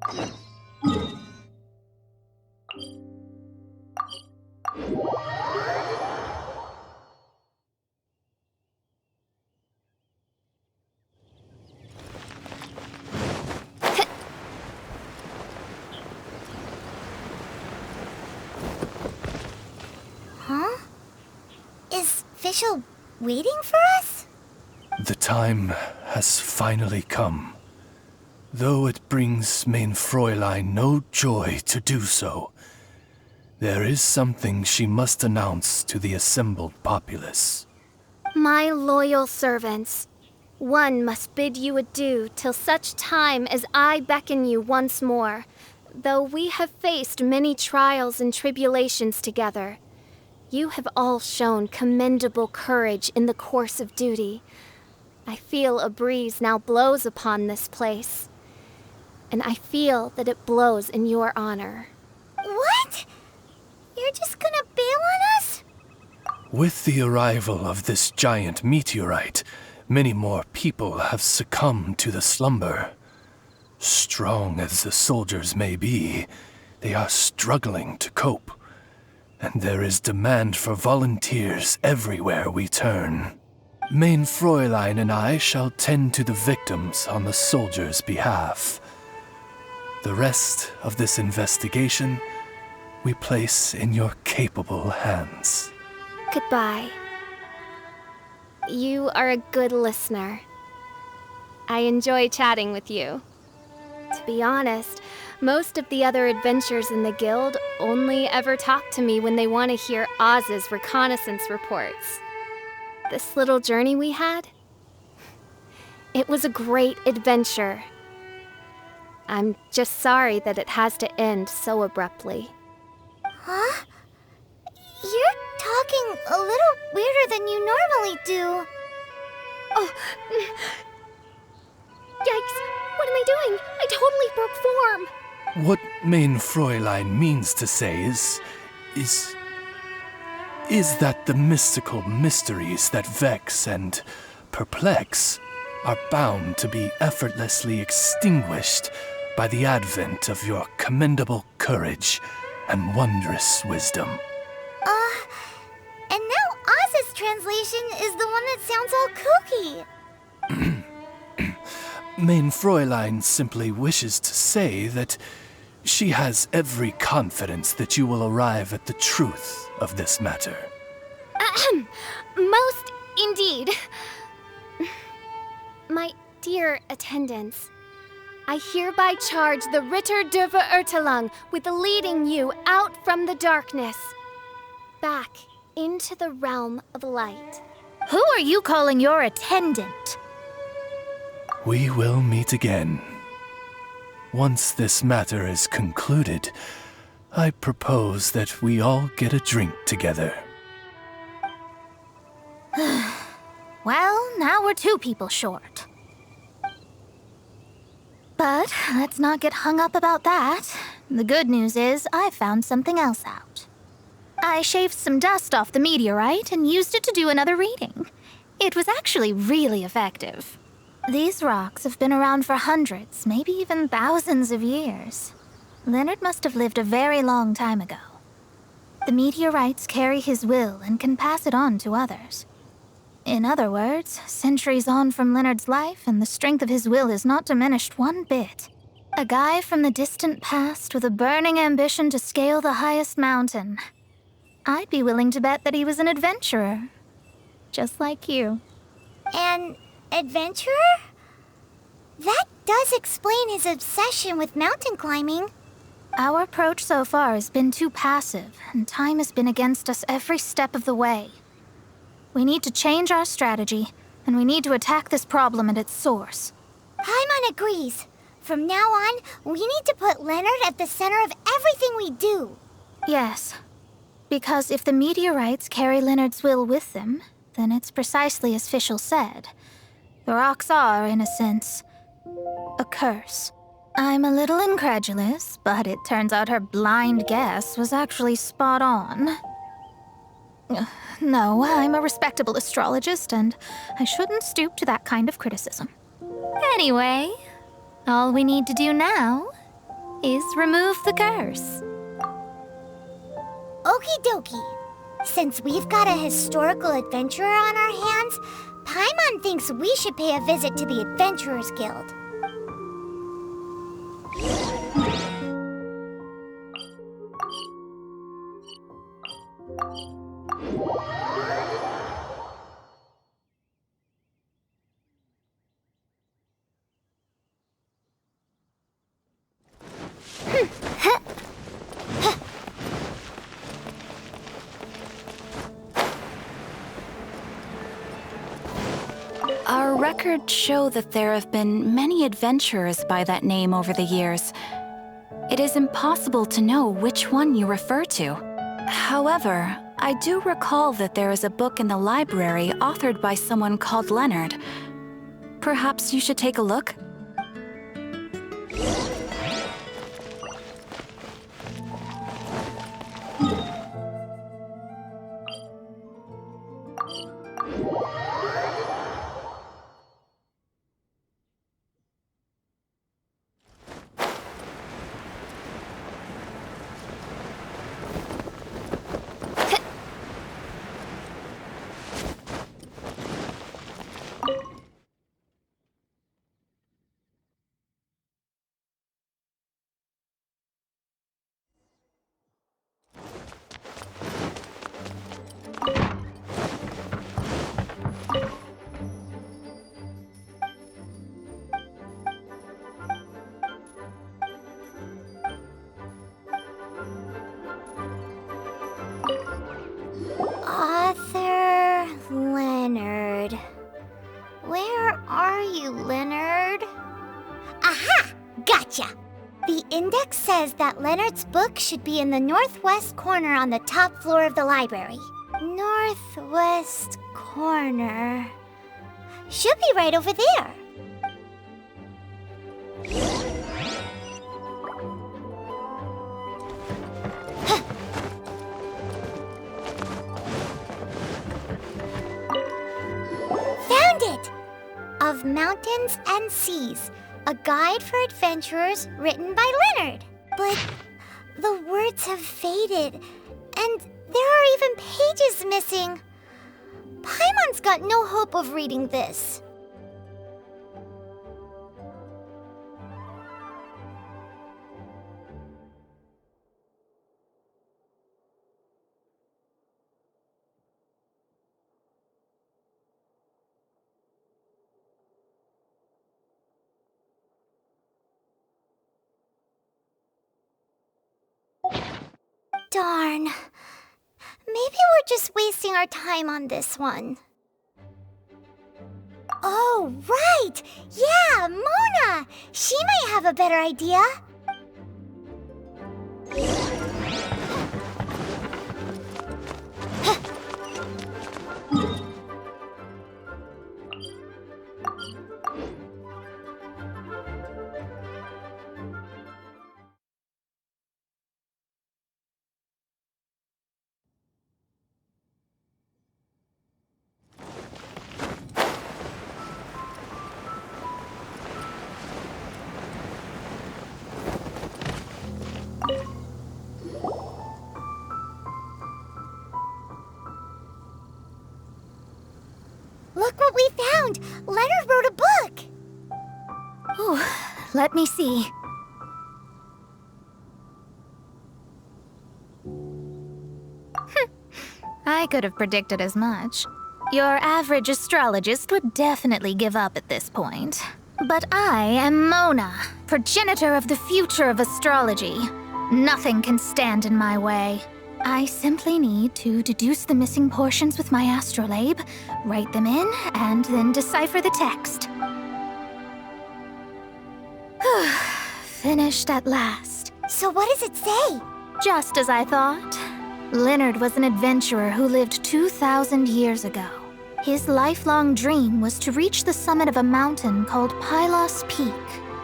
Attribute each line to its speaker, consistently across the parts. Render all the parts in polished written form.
Speaker 1: Huh? Is Fischl waiting for us?
Speaker 2: The time has finally come. Though it brings main Fräulein no joy to do so, there is something she must announce to the assembled populace.
Speaker 3: My loyal servants, one must bid you adieu till such time as I beckon you once more. Though we have faced many trials and tribulations together, you have all shown commendable courage in the course of duty. I feel a breeze now blows upon this place, and I feel that it blows in your honor.
Speaker 1: What? You're just gonna bail on us?
Speaker 2: With the arrival of this giant meteorite, many more people have succumbed to the slumber. Strong as the soldiers may be, they are struggling to cope, and there is demand for volunteers everywhere we turn. Main Fräulein and I shall tend to the victims on the soldiers' behalf. The rest of this investigation we place in your capable hands.
Speaker 3: Goodbye. You are a good listener. I enjoy chatting with you. To be honest, most of the other adventurers in the guild only ever talk to me when they want to hear Oz's reconnaissance reports. This little journey we had, it was a great adventure. I'm just sorry that it has to end so abruptly.
Speaker 1: Huh? You're talking a little weirder than you normally do.
Speaker 3: Oh, yikes! What am I doing? I totally broke form!
Speaker 2: What main Fräulein means to say is that the mystical mysteries that vex and perplex are bound to be effortlessly extinguished by the advent of your commendable courage and wondrous wisdom.
Speaker 1: And now Oz's translation is the one that sounds all kooky.
Speaker 2: Main Fräulein simply wishes to say that she has every confidence that you will arrive at the truth of this matter.
Speaker 3: Most indeed. My dear attendants, I hereby charge the Ritter der Verurteilung with leading you out from the darkness, back into the realm of light.
Speaker 4: Who are you calling your attendant?
Speaker 2: We will meet again. Once this matter is concluded, I propose that we all get a drink together.
Speaker 4: Well, now we're 2 people short. But let's not get hung up about that. The good news is I found something else out. I shaved some dust off the meteorite and used it to do another reading. It was actually really effective. These rocks have been around for hundreds, maybe even thousands of years. Leonard must have lived a very long time ago. The meteorites carry his will and can pass it on to others. In other words, centuries on from Leonard's life, and the strength of his will is not diminished one bit. A guy from the distant past with a burning ambition to scale the highest mountain. I'd be willing to bet that he was an adventurer. Just like you.
Speaker 1: An adventurer? That does explain his obsession with mountain climbing.
Speaker 4: Our approach so far has been too passive, and time has been against us every step of the way. We need to change our strategy, and we need to attack this problem at its source.
Speaker 1: Paimon agrees. From now on, we need to put Leonard at the center of everything we do.
Speaker 4: Yes, because if the meteorites carry Leonard's will with them, then it's precisely as Fischl said. The rocks are, in a sense, a curse. I'm a little incredulous, but it turns out her blind guess was actually spot on. No, I'm a respectable astrologist, and I shouldn't stoop to that kind of criticism. Anyway, all we need to do now is remove the curse.
Speaker 1: Okie dokie. Since we've got a historical adventurer on our hands, Paimon thinks we should pay a visit to the Adventurers Guild.
Speaker 5: Our records show that there have been many adventurers by that name over the years. It is impossible to know which one you refer to. However, I do recall that there is a book in the library authored by someone called Leonard. Perhaps you should take a look?
Speaker 1: Author Leonard. Where are you, Leonard? Aha! Gotcha! The index says that Leonard's book should be in the northwest corner on the top floor of the library. Northwest corner. Should be right over there. Found it! Of Mountains and Seas, a guide for adventurers written by Leonard. But the words have faded, and there are even pages missing. Paimon's got no hope of reading this. Darn. Maybe we're just wasting our time on this one. Oh, right! Yeah, Mona! She might have a better idea. Look what we found! Leonard wrote a book!
Speaker 4: Ooh, let me see. I could have predicted as much. Your average astrologist would definitely give up at this point. But I am Mona, progenitor of the future of astrology. Nothing can stand in my way. I simply need to deduce the missing portions with my astrolabe, write them in, and then decipher the text. Finished at last.
Speaker 1: So what does it say?
Speaker 4: Just as I thought. Leonard was an adventurer who lived 2,000 years ago. His lifelong dream was to reach the summit of a mountain called Pylos Peak.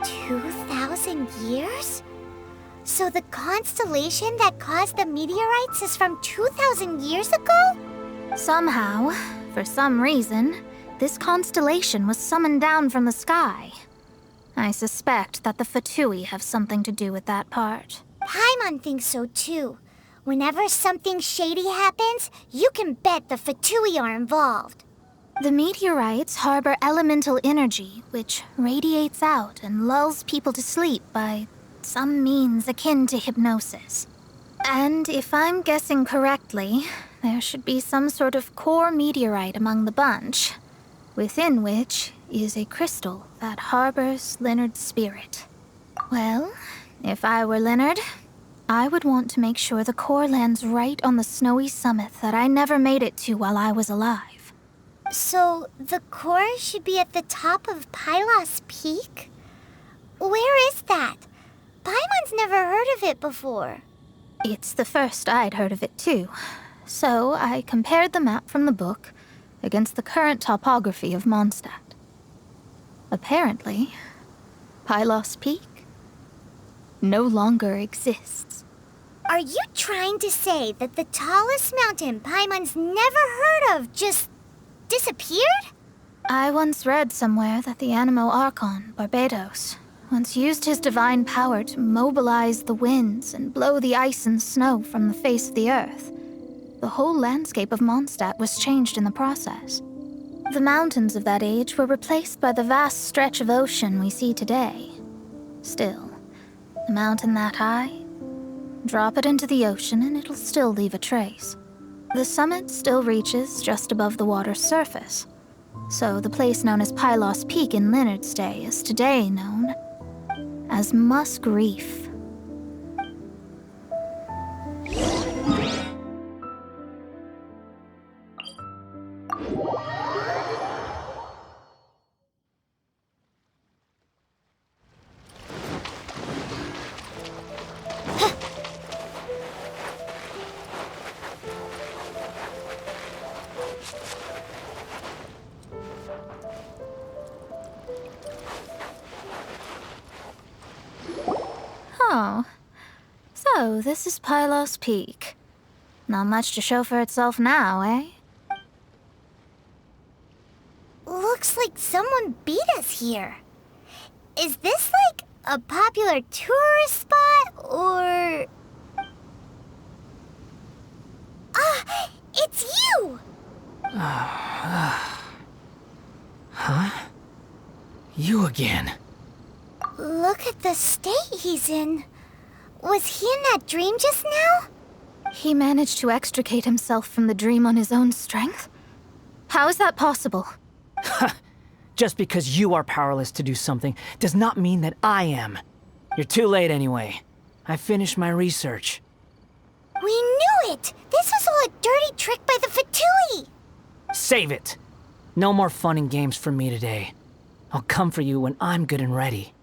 Speaker 1: 2,000 years? So the constellation that caused the meteorites is from 2,000 years ago?
Speaker 4: Somehow, for some reason, this constellation was summoned down from the sky. I suspect that the Fatui have something to do with that part.
Speaker 1: Paimon thinks so too. Whenever something shady happens, you can bet the Fatui are involved.
Speaker 4: The meteorites harbor elemental energy, which radiates out and lulls people to sleep by some means akin to hypnosis. And if I'm guessing correctly, there should be some sort of core meteorite among the bunch, within which is a crystal that harbors Leonard's spirit. Well, if I were Leonard, I would want to make sure the core lands right on the snowy summit that I never made it to while I was alive.
Speaker 1: So, the core should be at the top of Pylos Peak? Where is that? Paimon's never heard of it before.
Speaker 4: It's the first I'd heard of it too. So I compared the map from the book against the current topography of Mondstadt. Apparently, Pylos Peak no longer exists.
Speaker 1: Are you trying to say that the tallest mountain Paimon's never heard of just disappeared?
Speaker 4: I once read somewhere that the Animo Archon, Barbados, once used his divine power to mobilize the winds and blow the ice and snow from the face of the earth. The whole landscape of Mondstadt was changed in the process. The mountains of that age were replaced by the vast stretch of ocean we see today. Still, a mountain that high, drop it into the ocean and it'll still leave a trace. The summit still reaches just above the water's surface. So the place known as Pylos Peak in Leonard's day is today known as Musk Reef. Oh, so this is Pylos Peak. Not much to show for itself now, eh?
Speaker 1: Looks like someone beat us here. Is this like a popular tourist spot, or... Ah, it's you!
Speaker 6: Huh? You again.
Speaker 1: Look at the state he's in. Was he in that dream just now?
Speaker 4: He managed to extricate himself from the dream on his own strength? How is that possible?
Speaker 6: Just because you are powerless to do something does not mean that I am. You're too late anyway. I finished my research.
Speaker 1: We knew it! This was all a dirty trick by the Fatui!
Speaker 6: Save it! No more fun and games for me today. I'll come for you when I'm good and ready.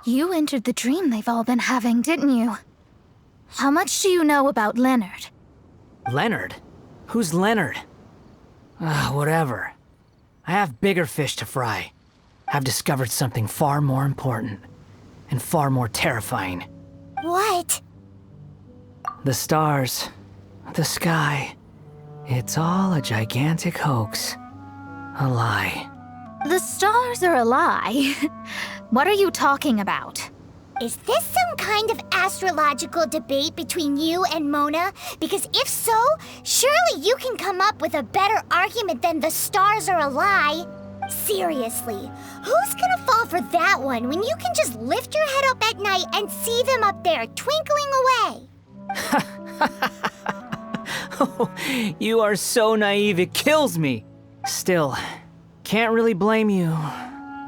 Speaker 4: You entered the dream they've all been having, didn't you? How much do you know about Leonard?
Speaker 6: Leonard? Who's Leonard? Whatever. I have bigger fish to fry. I've discovered something far more important and far more terrifying.
Speaker 1: What?
Speaker 6: The stars, the sky, it's all a gigantic hoax. A lie.
Speaker 4: The stars are a lie. What are you talking about?
Speaker 1: Is this some kind of astrological debate between you and Mona? Because if so, surely you can come up with a better argument than the stars are a lie. Seriously, who's gonna fall for that one when you can just lift your head up at night and see them up there twinkling away?
Speaker 6: Oh, you are so naive, it kills me. Still, can't really blame you.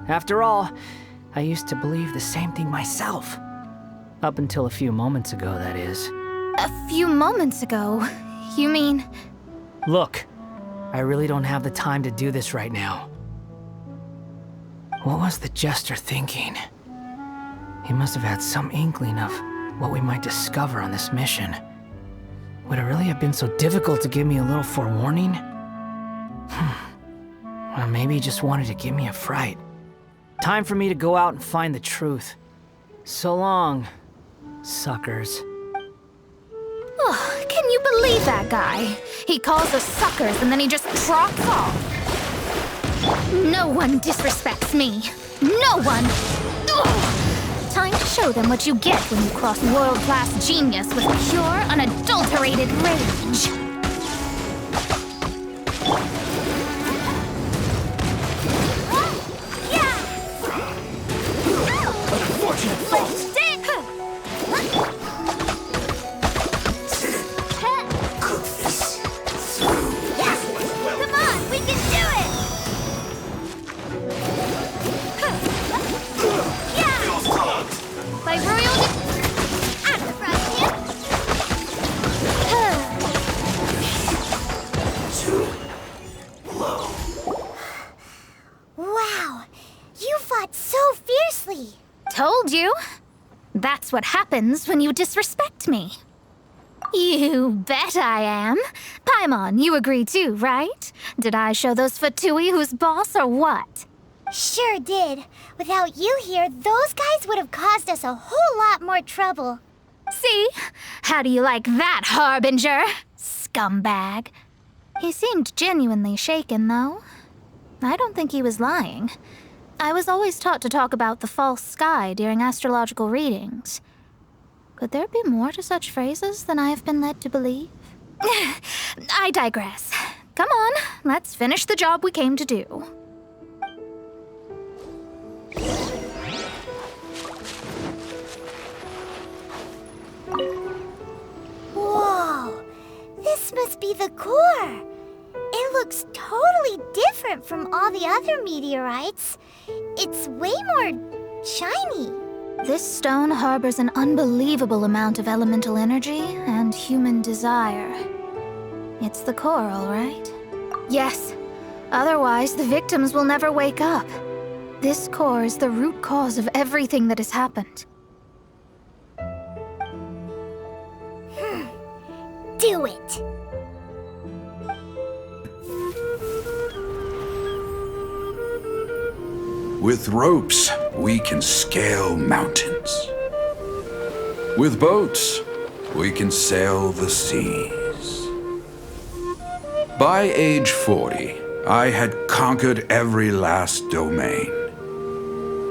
Speaker 6: After all, I used to believe the same thing myself. Up until a few moments ago, that is.
Speaker 4: A few moments ago? You mean...
Speaker 6: Look, I really don't have the time to do this right now. What was the Jester thinking? He must have had some inkling of what we might discover on this mission. Would it really have been so difficult to give me a little forewarning? Or maybe he just wanted to give me a fright. Time for me to go out and find the truth. So long, suckers.
Speaker 4: Oh, can you believe that guy? He calls us suckers and then he just trots off. No one disrespects me. No one! Time to show them what you get when you cross world-class genius with pure, unadulterated rage.
Speaker 1: Wow, you fought so fiercely.
Speaker 4: Told you. That's what happens when you disrespect me. You bet I am. Paimon, you agree too, right? Did I show those Fatui who's boss or what?
Speaker 1: Sure did. Without you here, those guys would have caused us a whole lot more trouble.
Speaker 4: See? How do you like that, Harbinger? Scumbag. He seemed genuinely shaken, though. I don't think he was lying. I was always taught to talk about the false sky during astrological readings. Could there be more to such phrases than I have been led to believe? I digress. Come on, let's finish the job we came to do.
Speaker 1: Whoa, this must be the core. It looks totally different from all the other meteorites. It's way more shiny.
Speaker 4: This stone harbors an unbelievable amount of elemental energy and human desire. It's the core, all right? Yes. Otherwise, the victims will never wake up. This core is the root cause of everything that has happened.
Speaker 1: Do it.
Speaker 7: With ropes, we can scale mountains. With boats, we can sail the seas. By age 40, I had conquered every last domain.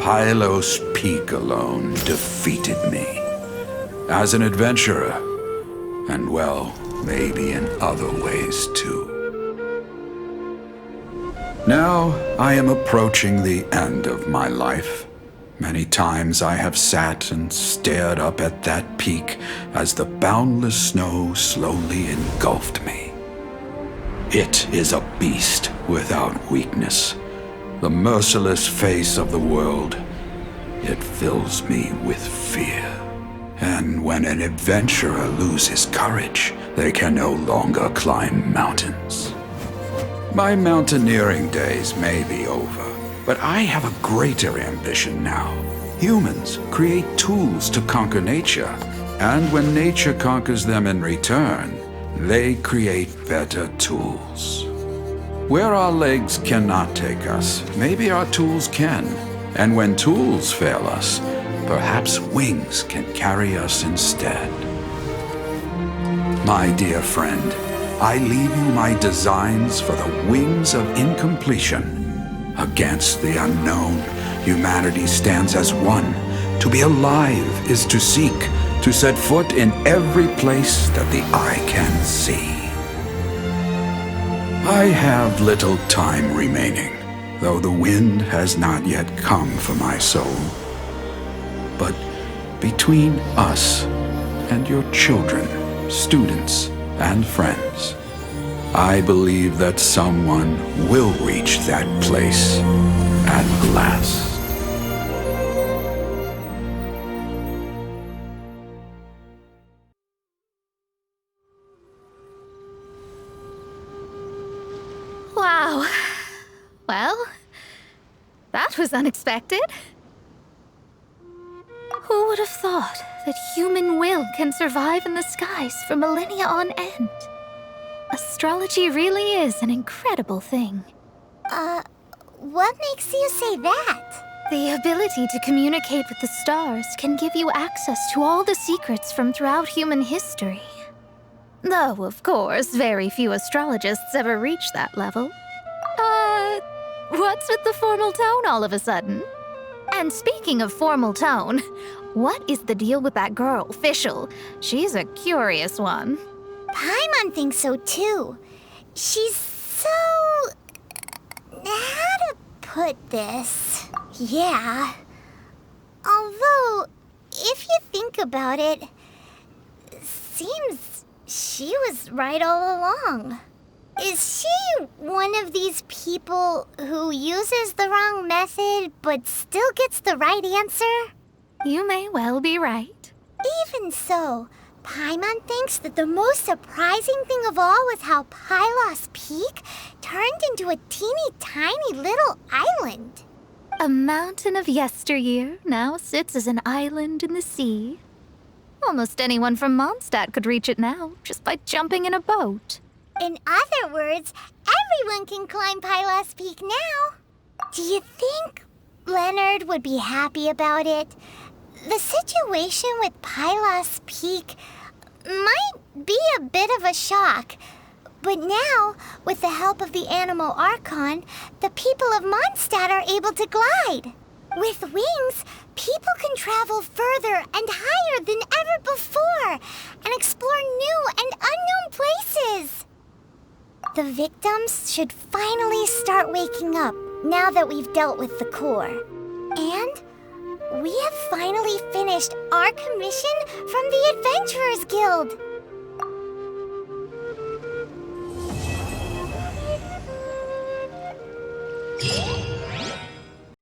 Speaker 7: Pylos Peak alone defeated me. As an adventurer, and well, maybe in other ways too. Now, I am approaching the end of my life. Many times I have sat and stared up at that peak as the boundless snow slowly engulfed me. It is a beast without weakness, the merciless face of the world. It fills me with fear. And when an adventurer loses courage, they can no longer climb mountains. My mountaineering days may be over, but I have a greater ambition now. Humans create tools to conquer nature, and when nature conquers them in return, they create better tools. Where our legs cannot take us, maybe our tools can. And when tools fail us, perhaps wings can carry us instead. My dear friend, I leave you my designs for the wings of incompletion. Against the unknown, humanity stands as one. To be alive is to seek, to set foot in every place that the eye can see. I have little time remaining, though the wind has not yet come for my soul. But between us and your children, students, and friends, I believe that someone will reach that place at last.
Speaker 4: Wow. Well, that was unexpected. Who would have thought that human will can survive in the skies for millennia on end? Astrology really is an incredible thing.
Speaker 1: What makes you say that?
Speaker 4: The ability to communicate with the stars can give you access to all the secrets from throughout human history. Though, of course, very few astrologists ever reach that level. What's with the formal tone all of a sudden? And speaking of formal tone, what is the deal with that girl, Fischl? She's a curious one.
Speaker 1: Paimon thinks so too. She's so... how to put this? Yeah. Although, if you think about it, seems she was right all along. Is she one of these people who uses the wrong method but still gets the right answer?
Speaker 4: You may well be right.
Speaker 1: Even so, Paimon thinks that the most surprising thing of all was how Pylos Peak turned into a teeny tiny little island.
Speaker 4: A mountain of yesteryear now sits as an island in the sea. Almost anyone from Mondstadt could reach it now, just by jumping in a boat.
Speaker 1: In other words, everyone can climb Pylos Peak now. Do you think Leonard would be happy about it? The situation with Pylos Peak might be a bit of a shock. But now, with the help of the Animal Archon, the people of Mondstadt are able to glide. With wings, people can travel further and higher than ever before and explore new and unknown places. The victims should finally start waking up now that we've dealt with the core. And we have finally finished our commission from the Adventurers Guild.